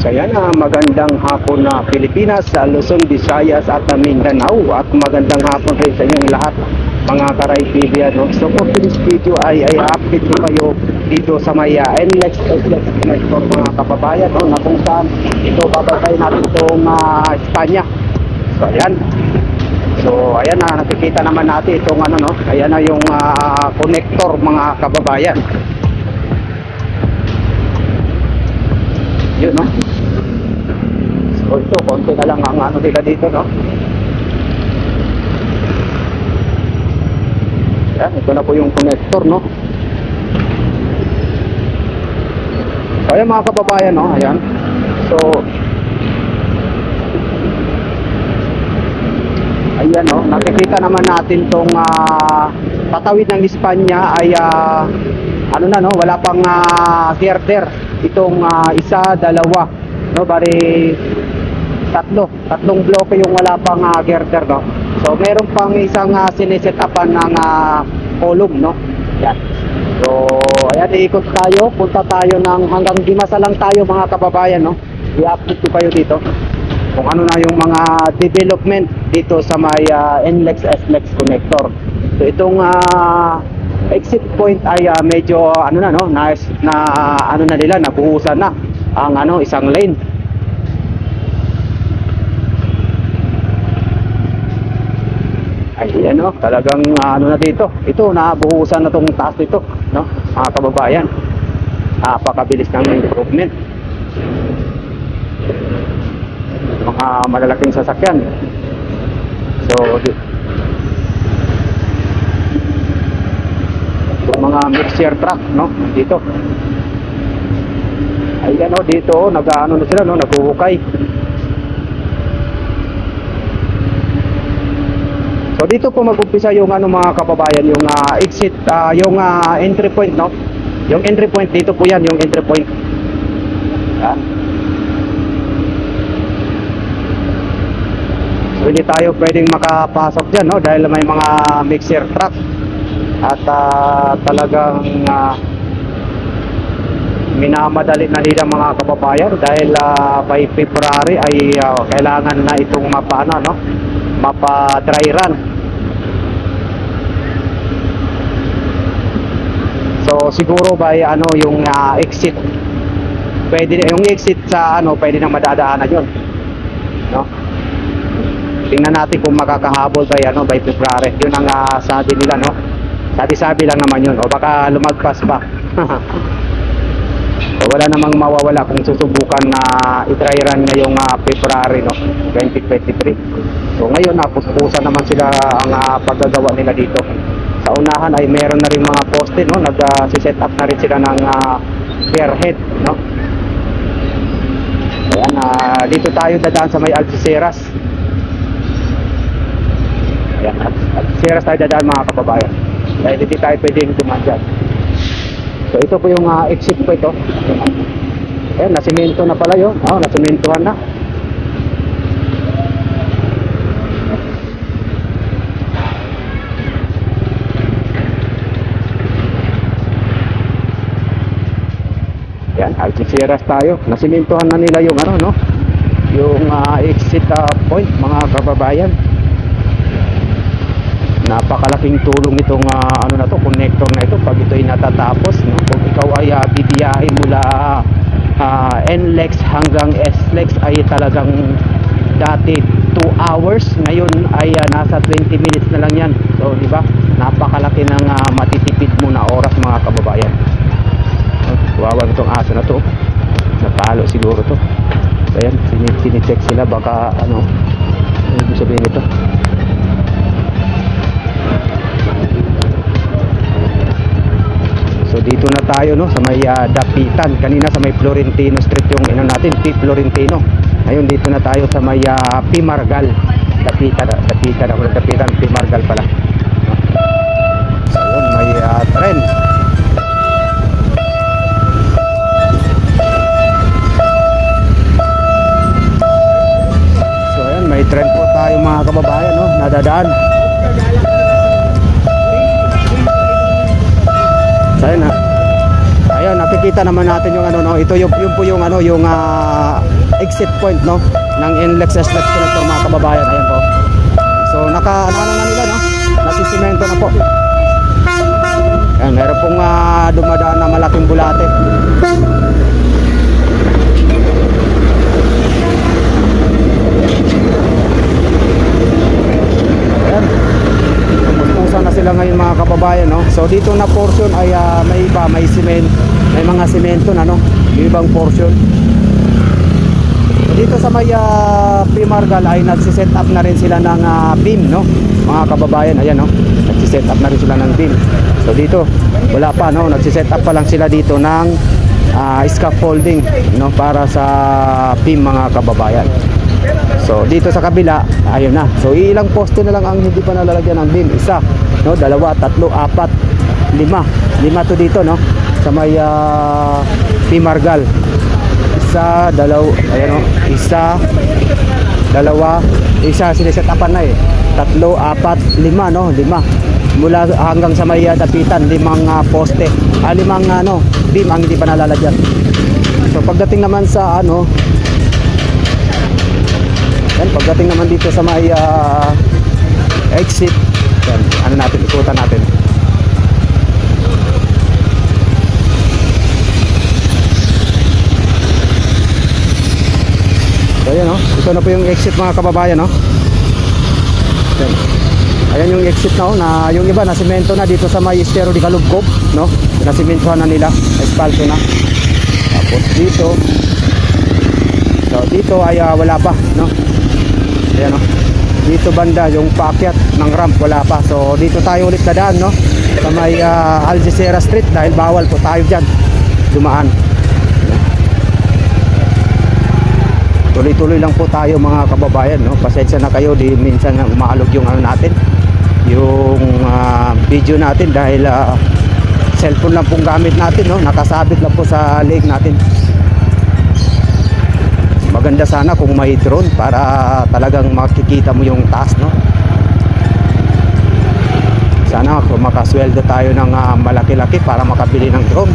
Ayan, magandang hapon na Pilipinas, sa Luzon, Visayas at Mindanao, at magandang hapon rin sa inyong lahat mga ka-Rayfilia, no? So for this video ay update ko kayo dito sa may NLEX connector mga kababayan, no? Na kung saan ito babagay natin itong Espanya. So ayan na, nakikita naman natin itong ano, no? Ayan na yung connector mga kababayan. Yun, no? So ito, konti na lang ang ano nila dito, no? Yan, ito na po yung connector, no? So ayan mga kababayan, no? Ayan. So ayan, no? Nakikita naman natin tong patawid ng Espanya ay ano na, no? Wala pang girder. Itong isa, dalawa, no? Bali tatlong bloke yung wala pang girder, no? So meron pang isang sinesetapan ng column, no? Yan. So ayan, iikot tayo, punta tayo ng hanggang Dimasa lang tayo mga kababayan, no? I-update ko kayo dito kung ano na yung mga development dito sa may NLEX SLEX connector. So itong exit point ay medyo ano na, no, na ano na nila, nabuhusan na ang ano, isang lane. Ayan, no, talagang ano na dito, ito nabuhusan na tong taas nito, no, mga kababayan. Napakabilis ng improvement, mga malalaking sasakyan. So yung mga mixer truck, no, dito. Ayan, no, dito nag-ano na sila, no, naghuhukay. So dito po mag-umpisa yung ano mga kababayan, yung exit, yung entry point, no. Yung entry point dito po yan, yung entry point. Yan. So hindi tayo pwedeng makapasok dyan, no, dahil may mga mixer truck. At talagang minamadali na nila mga kababayan dahil by February ay kailangan na itong mapa, no, mapa dry run. So siguro by ano yung exit, pwede yung exit sa ano, pwede nang madadaanan yun, no. Tingnan natin kung makakahabol by ano, by February. Yun ang sabi nila, no. Sabi-sabi lang naman yun, o baka lumagpas pa. So, wala namang mawawala kung susubukan na i-dry run ngayong February, no, 2023. So ngayon napuspusan naman sila ang paggagawa nila dito. Sa unahan ay meron na rin mga poste, no, nag-set up na rin sila ng spearhead, no. Ayan, dito tayo dadaan sa may Algeciras. Ayan, Algeciras tayo dadaan mga kababayan, dahil hindi tayo pwedeng dumadyan. So ito po yung exit po ito. Ayan, nasimento na pala yun. Nasimentohan na. Ayan, Algeciras tayo. Nasimentohan na nila yung ano, no, yung exit point mga kababayan. Napakalaking tulong itong ano na to, connector na ito pag ito ay natatapos, no? Kung ikaw ay bibiyahe mula NLEX hanggang SLEX ay talagang dati 2 hours, ngayon ay nasa 20 minutes na lang yan. So di ba, napakalaki ng matitipid mo na oras mga kababayan. Wawa itong aso na to, napalo siguro to. So ayan, sinicheck sila baka ano ibig sabihin nito. So dito na tayo, no, sa may Dapitan. Kanina sa may Florentino Street yung ino natin, P. Florentino. Ngayon dito na tayo sa may P. Margal. Dapitan, P. Margal pala. So yun, may tren. So ayan, may tren po tayo mga kababayan, no, nadadaan. Ayun, nakikita naman natin yung ano, no, ito yung po yung ano, yung exit point, no, ng NLEX SLEX connector, mga kababayan. Ayan po. So naka ano na nila, no, nasisimento na po. Ayan, meron pong dumadaan na malaking bulate. Ayan, pupusan na sila ngayon, mga kababayan, no. So dito na portion ay may iba, may mga semento na, no, yung ibang portion. Dito sa may Pimargal ay nagsiset up na rin sila ng beam, no, mga kababayan. Ayan, no, nagsiset up na rin sila ng beam. So dito wala pa, no, nagsiset up pa lang sila dito ng scaffolding, no, para sa beam, mga kababayan. So dito sa kabila, ayun na. So ilang poste na lang ang hindi pa nalalagyan ng beam. Isa, no, dalawa, tatlo, apat, lima to dito, no, sa may Pimargal. Isa, dalawa, ayan, no, isa, dalawa, isa siniset upan na eh. Tatlo, apat, lima, no, lima. Mula hanggang sa may dapitan, limang poste, limang beam ang hindi pa nalalagyan. So pagdating naman sa pagdating naman dito sa may exit, yan, natin, ikutan natin. So ayan, no, ito na po yung exit, mga kababayan, no. Yan. Ayan yung exit, no, na yung iba na semento na dito sa may Estero de Calubcob, no, nasimentohan na nila, espalto na. Tapos dito, so dito ay wala pa, no. Ayan, no, dito banda yung paakyat ng ramp wala pa. So dito tayo ulit dadaan, no, sa may Algeciras Street, dahil bawal po tayo dyan dumaan. Tuloy-tuloy lang po tayo, mga kababayan, no. Pasensya na kayo, di minsan umaalog yung natin, yung video natin, dahil cellphone lang pong gamit natin, no. Nakasabit lang po sa leg natin. Maganda sana kung may drone para talagang makikita mo yung taas, no. Sana kung makasweldo tayo ng malaki-laki para makabili ng drone,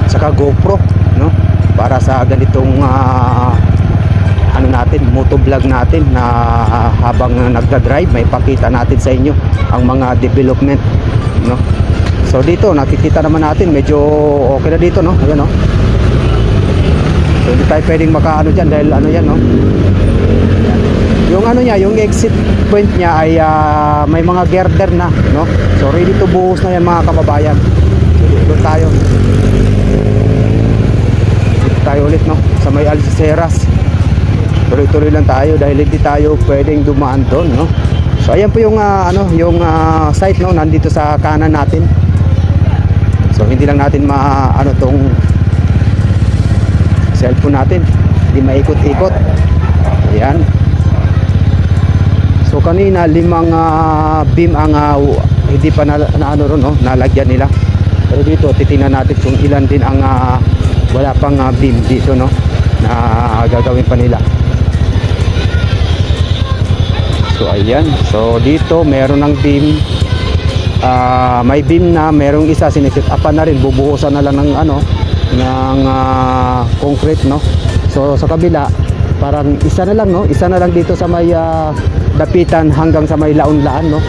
saka GoPro, no, para sa ganitong natin, motovlog natin, na habang nagda-drive may pakita natin sa inyo ang mga development, no. So dito nakikita naman natin medyo okay na dito, no. Ayan, no. So hindi tayo pwedeng makaano dyan dahil yan, no. Yung niya, yung exit point niya ay may mga girder na, no. So ready to buhos na yan, mga kababayan. So dito tayo ulit, no, sa may Algeciras. Tuloy-tuloy lang tayo dahil hindi tayo pwedeng dumaan doon, no. So ayan po yung yung site, no, nandito sa kanan natin. So hindi lang natin tong cellphone natin, hindi maikot-ikot. Ayan. So kanina limang beam ang hindi pa ron, no, nalagyan nila. Pero dito titingnan natin kung ilan din ang wala pang beam dito, no, na gagawin pa nila. So ayan, so dito meron ng beam, may beam na, merong isa sinisit upan na rin, bubuhusan na lang ng ng concrete, no. So sa kabila parang isa na lang, no, isa na lang dito sa may dapitan hanggang sa may laon-laan, no.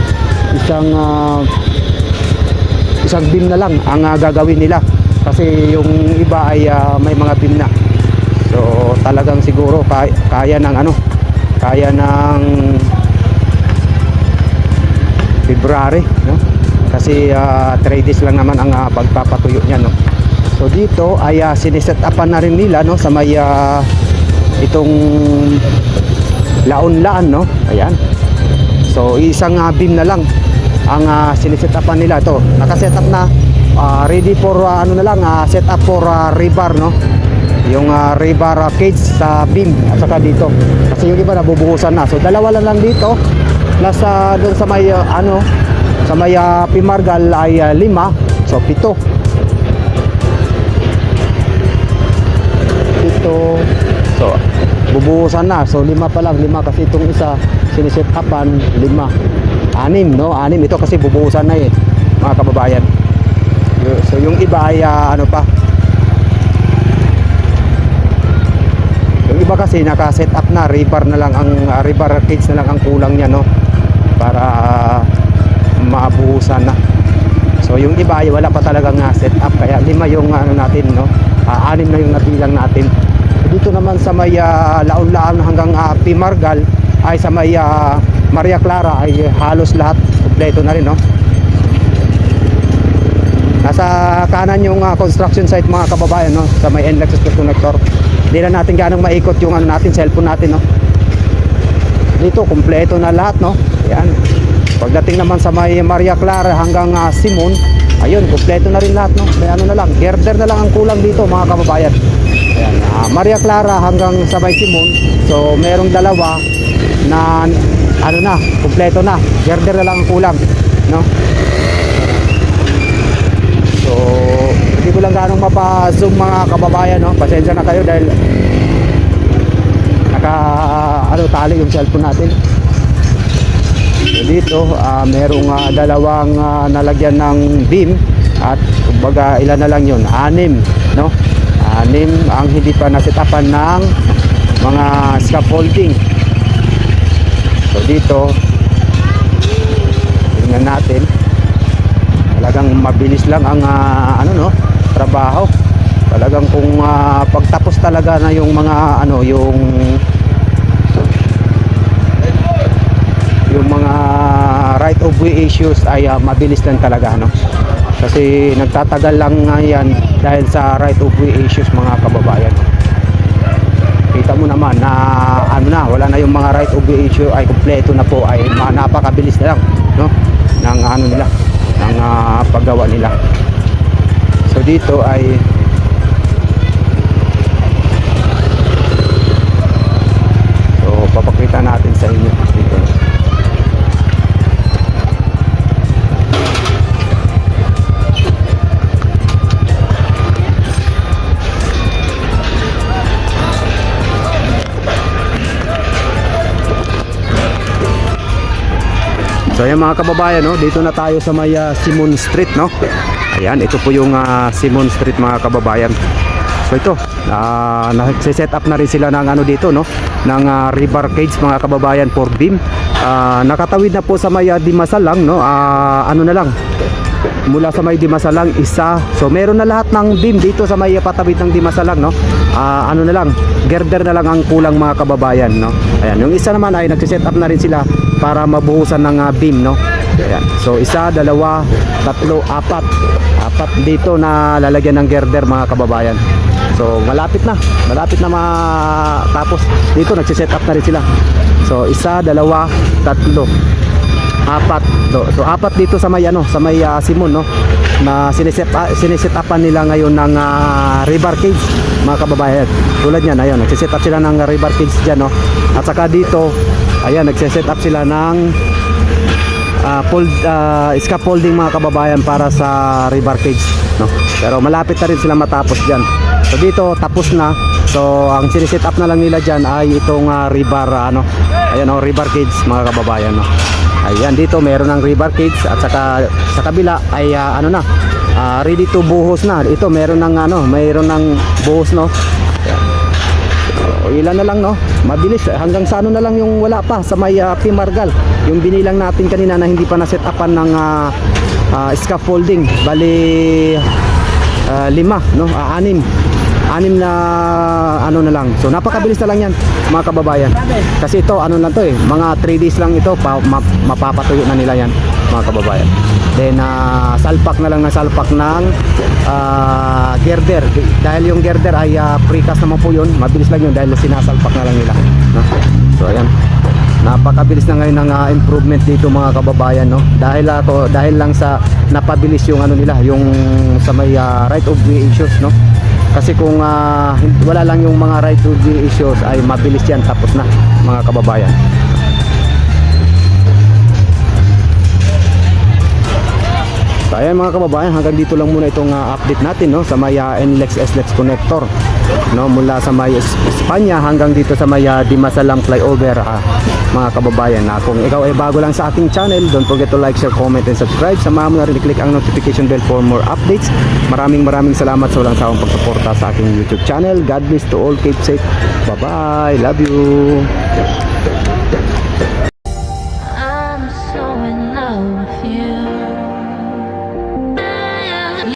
Isang beam na lang ang gagawin nila, kasi yung iba ay may mga beam na. So talagang siguro kaya ng kaya ng February, no, kasi 3 days lang naman ang pagpapatuyo niya, no. So dito ay siniset upan na rin nila, no, sa may itong laon-laan, no. Ayan. So isang beam na lang ang siniset upan nila. To nakaset up na, ready for na lang, set up for rebar, no, yung rebar cage sa beam at saka dito, kasi yung iba nabubuhusan na. So dalawa lang dito, nasa doon sa may sa may Pimargal ay 5, so 7. So bubuhusan na, so 5 pa lang, 5 kasi itong isa siniset upan, 5, 6, no, 6 ito kasi bubuhusan na mga kababayan. So yung iba ay pa kasi naka-set up na, rebar na lang ang rebar cage na lang ang kulang niya, no, para mabuhusan na. So yung iba ay wala pa talagang set up, kaya 5 yung ano natin, no, 6 na yung nabilang natin. Dito naman sa may Laon-Laan hanggang Pimargal ay sa may Maria Clara ay halos lahat kompleto na rin, no. Nasa kanan yung construction site mga kababayan, no, sa may NLEX Express Connector. Hindi na natin ganong maikot yung ano natin, cellphone natin, no. Dito kompleto na lahat, no. Ayan. Pagdating naman sa may Maria Clara hanggang Simon, ayun, kompleto na rin lahat, no. May ano na lang, girder na lang ang kulang dito mga kababayan. Ayan, Maria Clara hanggang sa may Simon. So merong dalawa na ano na, kompleto na, girder na lang ang kulang, no. So hindi ko lang ganong mapa-zoom mga kababayan, no. Pasensya na kayo dahil tali yung cellphone natin. So dito merong dalawang nalagyan ng beam at kumbaga ilan na lang yun, 6, no. 6 ang hindi pa nasetapan ng mga scaffolding. So dito tingnan natin, talagang mabilis lang ang ano, no, trabaho. Talagang kung pagtapos talaga na yung mga ano, yung mga right of way issues ay mabilis lang talaga, no. Kasi nagtatagal lang yan dahil sa right of way issues mga kababayan. Kita mo naman na ano na, wala na yung mga right of way issue, ay kompleto na po, ay napakabilis na lang, no, ng ano nila, ng paggawa nila. So dito ay papakita natin sa inyo dito. So ayan mga kababayan, no, dito na tayo sa may Simon Street, no. Ayan, ito po yung Simon Street mga kababayan. So ito, nagse-set up na rin sila ng ano dito, no, ng rebar cage mga kababayan for beam. Nakatawid na po sa may Dimasalang, no. Ano na lang, mula sa may Dimasalang isa. So meron na lahat ng beam dito sa may patawid ng Dimasalang, no. Ano na lang, girder na lang ang kulang mga kababayan, no. Ayan, yung isa naman ay nagse-set up na rin sila para mabuhusan ng beam, no. Ayan. So 1, 2, 3, 4 dito na lalagyan ng girder mga kababayan. So malapit na matapos. Dito nagse-set up na rin sila. So 1, 2, 3, 4. So 4 dito sa may ano, sa may Simon, no, na sineset upan nila ngayon ng rebar cage mga kababayan. Tulad niyan, ayun, nagse-set up sila ng rebar cage diyan, no. At saka dito, ayan, nagse-set up sila ng scaffolding mga kababayan para sa rebar cage, no. Pero malapit na rin sila matapos diyan. So dito tapos na. So ang sineset up na lang nila diyan ay itong rebar ayan, rebar cage mga kababayan, no. Ayan, dito meron ng rebar cage at saka sa kabila ay ready to buhos na. Ito meron ng mayroon ng buhos, no. Ayan. So, ilan na lang, no, mabilis hanggang sa ano na lang yung wala pa sa may Pimargal, yung binilang natin kanina na hindi pa na set upan ng scaffolding. Bali 5, no, 6 na ano na lang. So napakabilis na lang yan mga kababayan. Kasi ito ano lang to, mga 3 days lang ito mapapatuyo na nila yan mga kababayan. Then salpak na lang ng salpak ng girder. Dahil yung girder ay precast naman po yun, mabilis lang yun dahil sinasalpak na lang nila, no? So ayan, napakabilis na ngayon ng improvement dito mga kababayan, no? Dahil lang sa napabilis yung ano nila, yung sa may right of way issues, no? Kasi kung wala lang yung mga right of way issues ay mabilis yan, tapos na mga kababayan. So ayan mga kababayan, hanggang dito lang muna itong update natin, no, sa may NLEX SLEX connector. no, mula sa may Espanya hanggang dito sa may Dimasalang flyover, mga kababayan. Kung ikaw ay bago lang sa ating channel, don't forget to like, share, comment, and subscribe. Samahan mo na rin i-click ang notification bell for more updates. Maraming salamat sa walang sawang pagsuporta sa aking YouTube channel. God bless to all. Keep safe. Bye bye. Love you.